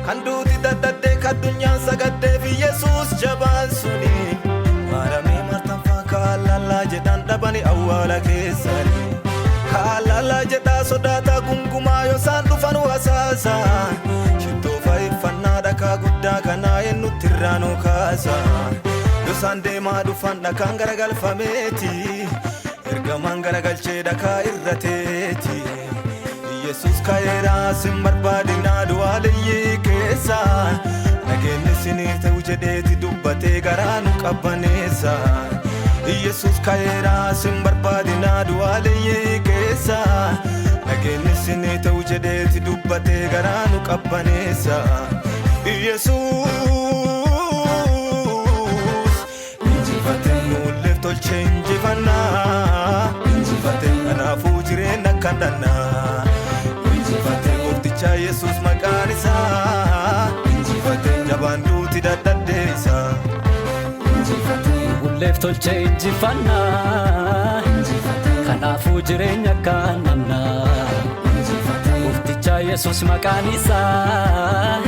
Kanduuti dadhabdee kaddunyaan sagaddeef Yesuus jabaan suni maaramee martanfaa kaallalaa jedhan dhabani awwaala keessani kaallalaa jedhaa sodaataa gungumaa yoosaan dhufan wasaasa shittoo fayyifannaa dhakaa guddaa kanaa yennutti irraanuu kaasa yoosaan deemaa dhufan dhakaan garagalfameeti ergamaan garagalchee dhakaa irrateeti Yesus ka'eeraa sin barbaadinaa du'aaleyyii keessa nageenyi siniif ta'u jedheeti dubbatee garaa nu qabbaneessa Yesus ka'eeraa sin barbaadinaa du'aaleyyii keessa nageenyi siniif ta'u jedheeti dubbatee garaa nu qabbaneessa Yesus injifatee nuulleef tolchee injifannaa injifatee kanaafuu jireenya kadhannaa Injifatee Yesus maqaan isaa injifatee jabaan duuti dadhabdeessa injifatee bulleef tolchee injifannaa injifatee kanaafuu jireenya kadhannaa injifatee Yesus maqaan isaa